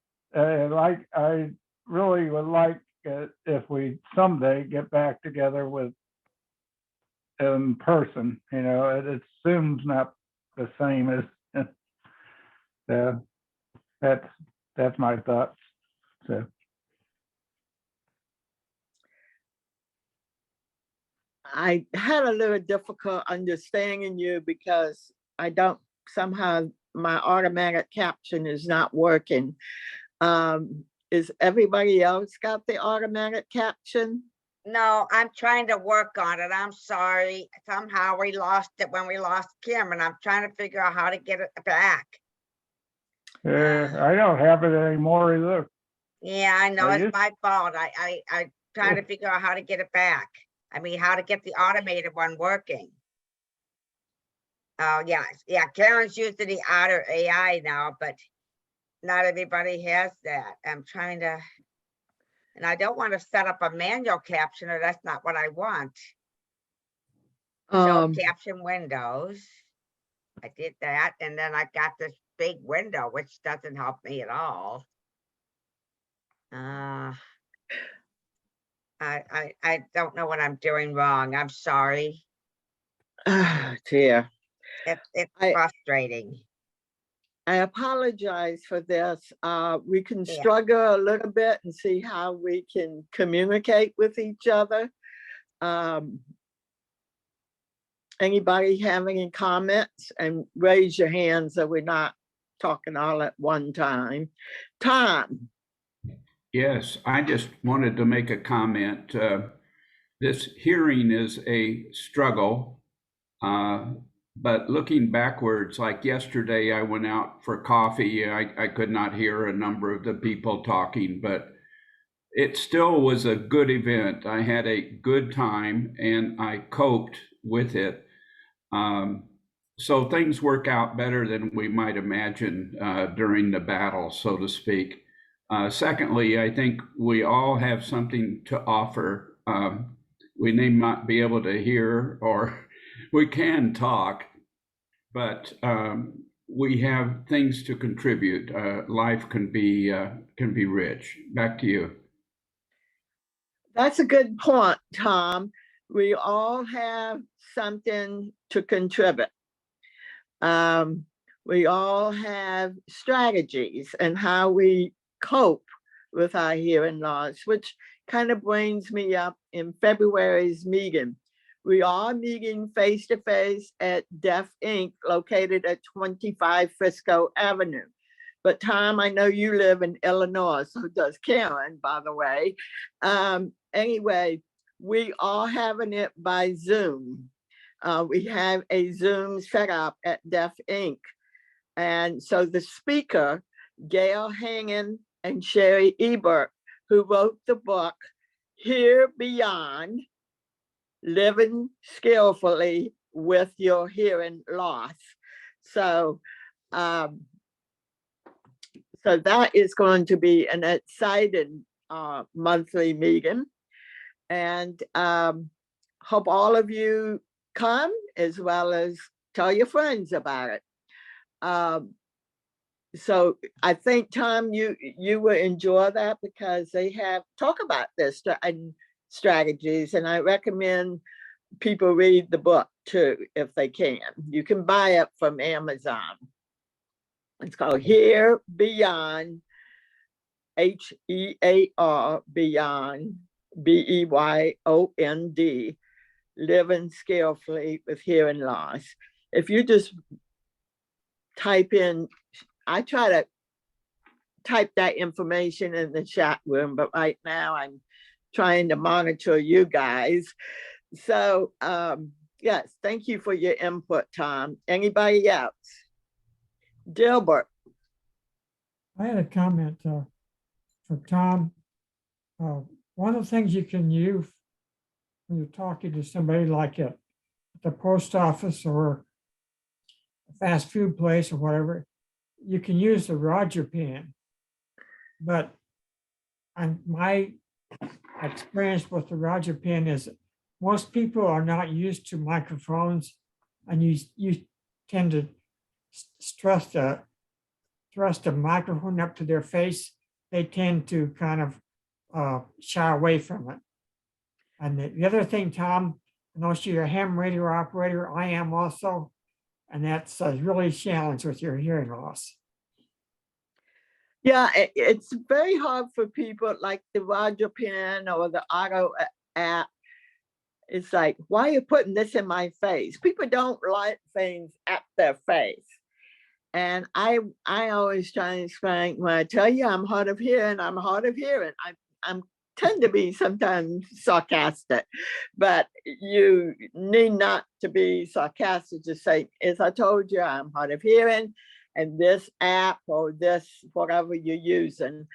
I really would like if we someday get back together with in person. You know, it seems not the same as that's my thoughts. So. I had a little difficult understanding you because I don't, somehow my automatic caption is not working. Is everybody else got the automatic caption? No, I'm trying to work on it. I'm sorry. Somehow we lost it when we lost Kim, and I'm trying to figure out how to get it back. I don't have it anymore either. Yeah, I know it's my fault. I'm trying to figure out how to get it back. I mean, how to get the automated one working. Oh, yeah. Karen's using the Otter AI now, but not everybody has that. I'm trying to, and I don't want to set up a manual captioner. That's not what I want. So caption windows. I did that. And then I got this big window, which doesn't help me at all. I don't know what I'm doing wrong. I'm sorry. Dear. It's frustrating. I apologize for this. We can struggle a little bit and see how we can communicate with each other. Anybody have any comments? And raise your hand so we're not talking all at one time. Tom. Yes, I just wanted to make a comment. This hearing is a struggle, but looking backwards, like yesterday, I went out for coffee. I could not hear a number of the people talking, but it still was a good event. I had a good time and I coped with it. So things work out better than we might imagine during the battle, so to speak. Secondly, I think we all have something to offer. We may not be able to hear, or we can talk, but we have things to contribute. Life can be rich. Back to you. That's a good point, Tom. We all have something to contribute. We all have strategies and how we cope with our hearing loss, which kind of brings me up in February's meeting. We are meeting face-to-face at Deaf Inc. located at 25 Frisco Avenue. But Tom, I know you live in Illinois, so does Karen, by the way. Anyway, we are having it by Zoom. We have a Zoom set up at Deaf Inc. And so the speaker, Gail Hangen and Sherry Ebert, who wrote the book, Hear Beyond, Living Skillfully with Your Hearing Loss. So, so that is going to be an exciting monthly meeting. And hope all of you come, as well as tell your friends about it. So I think, Tom, you will enjoy that because they have talk about this strategies, and I recommend people read the book too if they can. You can buy it from Amazon. It's called Hear Beyond, HEAR Beyond, BEYOND, living skillfully with hearing loss. If you just type in, I try to type that information in the chat room, but right now I'm trying to monitor you guys. So yes, thank you for your input, Tom. Anybody else? Gilbert. I had a comment from Tom. One of the things you can use when you're talking to somebody like at the post office or a fast food place or whatever, you can use the Roger pin. But my experience with the Roger pin is most people are not used to microphones, and you tend to thrust a microphone up to their face. They tend to kind of shy away from it. And the other thing, Tom, I know you're a ham radio operator. I am also, and that's really a challenge with your hearing loss. Yeah, it's very hard for people like the Roger pin or the auto app. It's like, why are you putting this in my face? People don't like things at their face. And I always try and explain, when I tell you I'm hard of hearing, I'm hard of hearing. I'm tend to be sometimes sarcastic, but you need not to be sarcastic. Just say, as I told you, I'm hard of hearing, and this app or this, whatever you're using,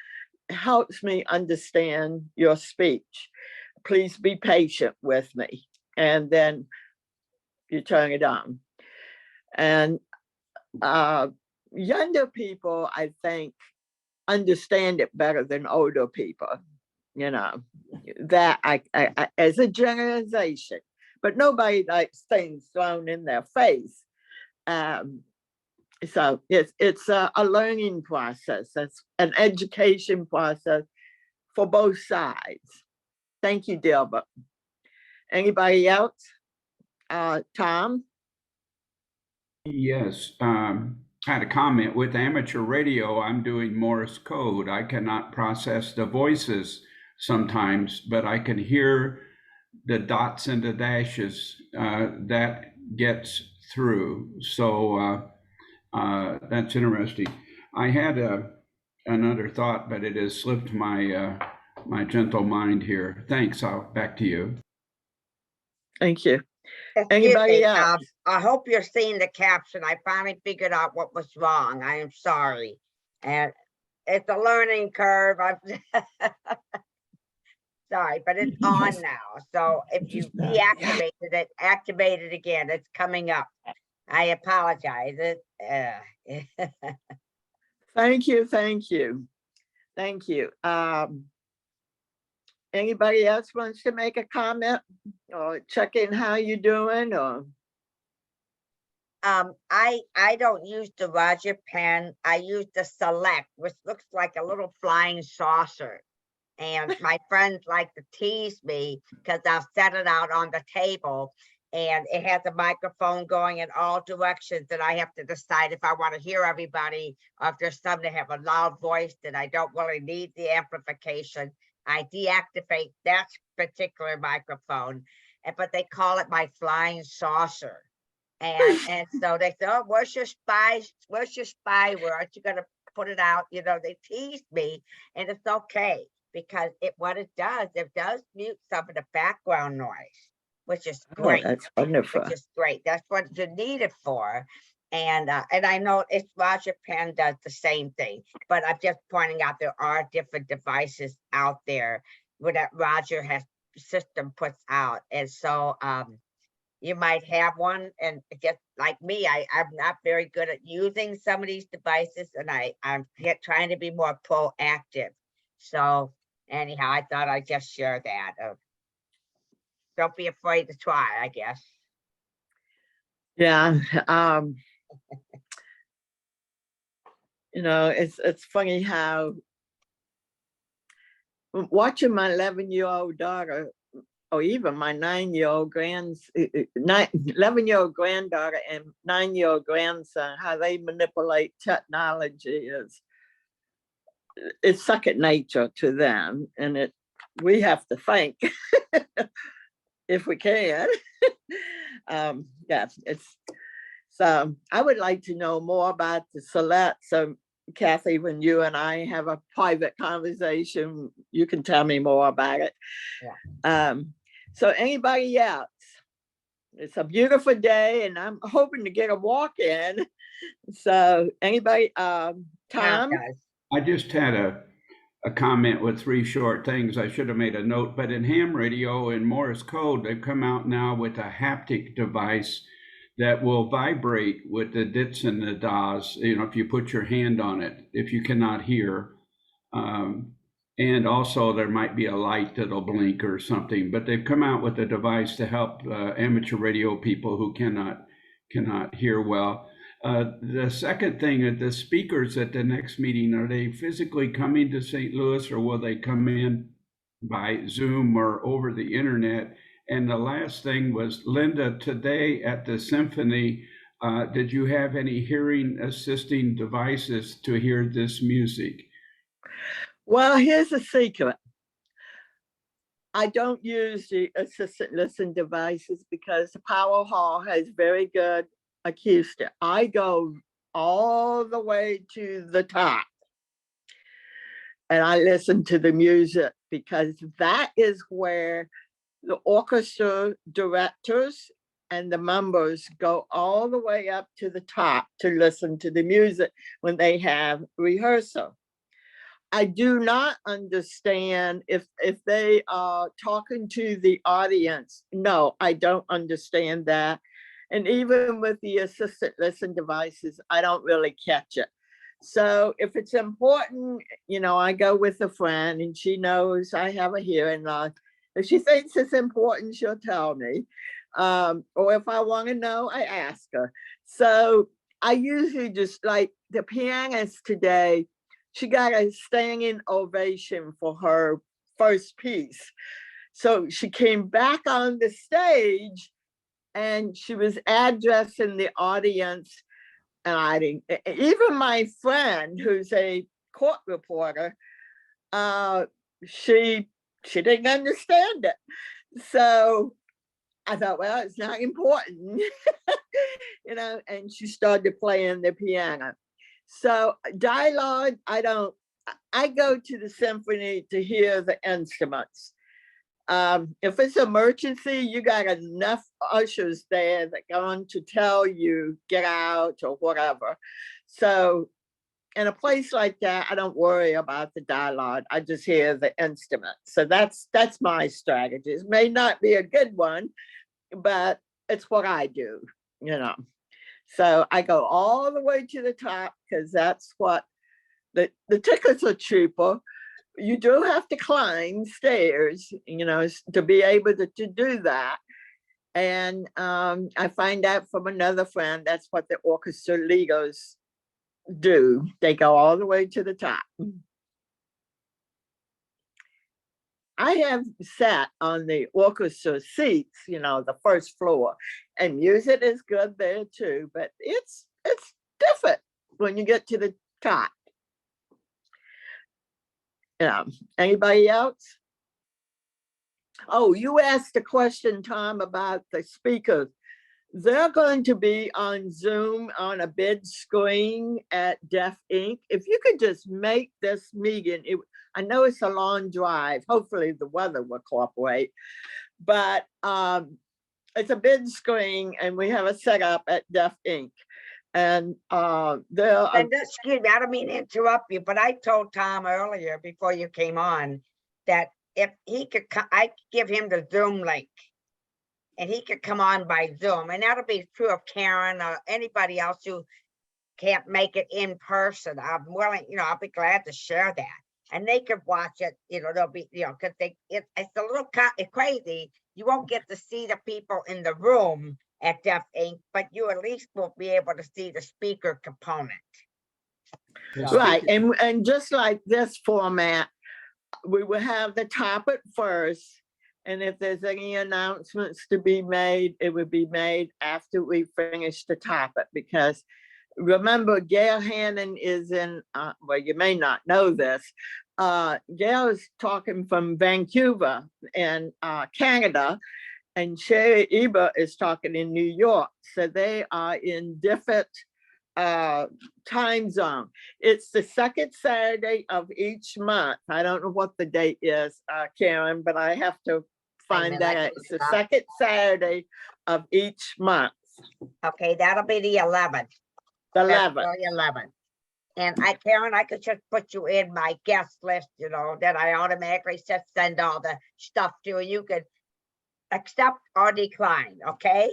helps me understand your speech. Please be patient with me. And then you turn it on. And younger people, I think, understand it better than older people. You know, that I as a generalization, but nobody likes things thrown in their face. So it's a learning process. It's an education process for both sides. Thank you, Dilbert. Anybody else? Tom? Yes, I had a comment. With amateur radio, I'm doing Morse code. I cannot process the voices sometimes, but I can hear the dots and the dashes. That gets through. So that's interesting. I had another thought, but it has slipped my my gentle mind here. Thanks. Back to you. Thank you. Excuse Anybody me, else? I hope you're seeing the caption. I finally figured out what was wrong. I am sorry. And it's a learning curve. I'm sorry, but it's on now. So if you deactivated it, activate it again. It's coming up. I apologize. Thank you, thank you. Thank you. Anybody else wants to make a comment or check in how you doing or? I don't use the Roger pen. I use the Select, which looks like a little flying saucer. And my friends like to tease me because I'll set it out on the table and it has a microphone going in all directions, and I have to decide if I want to hear everybody or if there's some that have a loud voice that I don't really need the amplification. I deactivate that particular microphone, but they call it my flying saucer. And so they say, oh, where's your spyware? Aren't you gonna put it out? You know, they tease me, and it's okay because it does mute some of the background noise, which is great. Oh, that's wonderful. Which is great. That's what you need it for. And I know it's Roger Pen does the same thing, but I'm just pointing out there are different devices out there where that Roger has system puts out. And so you might have one, and just like me, I'm not very good at using some of these devices, and I'm trying to be more proactive. So anyhow, I thought I'd just share that. Don't be afraid to try, I guess. Yeah. You know, it's funny how watching my 11-year-old daughter, or even my 11-year-old granddaughter and 9-year-old grandson, how they manipulate technology is it's second nature to them, and we have to think if we can. Yeah, it's so I would like to know more about the Select. So Kathy, when you and I have a private conversation, you can tell me more about it. Yeah. So anybody else? It's a beautiful day and I'm hoping to get a walk in. So anybody, Tom? I just had a comment with 3 short things. I should have made a note, but in ham radio and Morse code, they've come out now with a haptic device that will vibrate with the dits and the das, you know, if you put your hand on it, if you cannot hear. And also there might be a light that'll blink or something, but they've come out with a device to help amateur radio people who cannot hear well. The second thing, the speakers at the next meeting, are they physically coming to St. Louis, or will they come in by Zoom or over the internet? And the last thing was, Linda, today at the symphony, did you have any hearing assisting devices to hear this music? Well, here's a secret. I don't use the assistant listen devices because the Power Hall has very good acoustic. I go all the way to the top and I listen to the music because that is where the orchestra directors and the members go all the way up to the top to listen to the music when they have rehearsal. I do not understand if they are talking to the audience. No, I don't understand that. And even with the assistant listen devices, I don't really catch it. So if it's important, you know, I go with a friend and she knows I have a hearing loss. If she thinks it's important, she'll tell me. Or if I want to know, I ask her. So I usually just, like the pianist today, she got a standing ovation for her first piece. So she came back on the stage and she was addressing the audience. And I didn't, even my friend who's a court reporter, she didn't understand it. So I thought, well, it's not important, you know, and she started playing the piano. So dialogue, I go to the symphony to hear the instruments. If it's emergency, you got enough ushers there that are going to tell you get out or whatever. So in a place like that, I don't worry about the dialogue. I just hear the instrument. So that's my strategy. It may not be a good one, but it's what I do, you know. So I go all the way to the top because that's what the tickets are cheaper. You do have to climb stairs, you know, to be able to do that. And I find out from another friend, that's what the orchestra leaders do. They go all the way to the top. I have sat on the orchestra seats, you know, the first floor, and music is good there too, but it's different when you get to the top. Anybody else? Oh, you asked a question, Tom, about the speakers. They're going to be on Zoom on a big screen at Deaf Inc. If you could just make this meeting, I know it's a long drive. Hopefully the weather will cooperate, but it's a big screen and we have a setup at Deaf Inc. And excuse me, I don't mean to interrupt you, but I told Tom earlier before you came on that if he could, I could give him the Zoom link and he could come on by Zoom, and that'll be true of Karen or anybody else who can't make it in person. I'm willing, you know, I'll be glad to share that. And they could watch it, you know, they'll be, you know, because it's a little crazy. You won't get to see the people in the room at Deaf Inc., but you at least will be able to see the speaker component. Right, and just like this format, we will have the topic first, and if there's any announcements to be made, it would be made after we finish the topic, because remember Gail Hannon is in, well, you may not know this. Gail is talking from Vancouver in Canada, and Sherry Eber is talking in New York. So they are in different time zone. It's the second Saturday of each month. I don't know what the date is, Karen, but I have to find that out. It's the second Saturday of each month. Okay, that'll be the 11th. The 11th. February 11th. And Karen, I could just put you in my guest list, you know, that I automatically just send all the stuff to, and you could accept or decline, okay?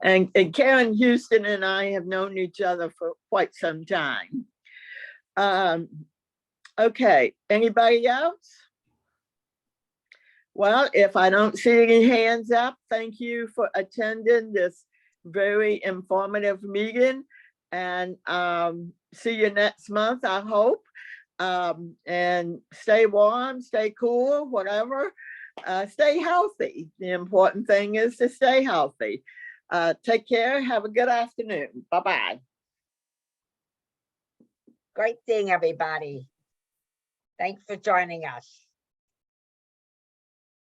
And Karen Houston and I have known each other for quite some time. Okay, anybody else? Well, if I don't see any hands up, thank you for attending this very informative meeting, and see you next month, I hope. And stay warm, stay cool, whatever. Stay healthy. The important thing is to stay healthy. Take care. Have a good afternoon. Bye-bye. Great thing, everybody. Thanks for joining us.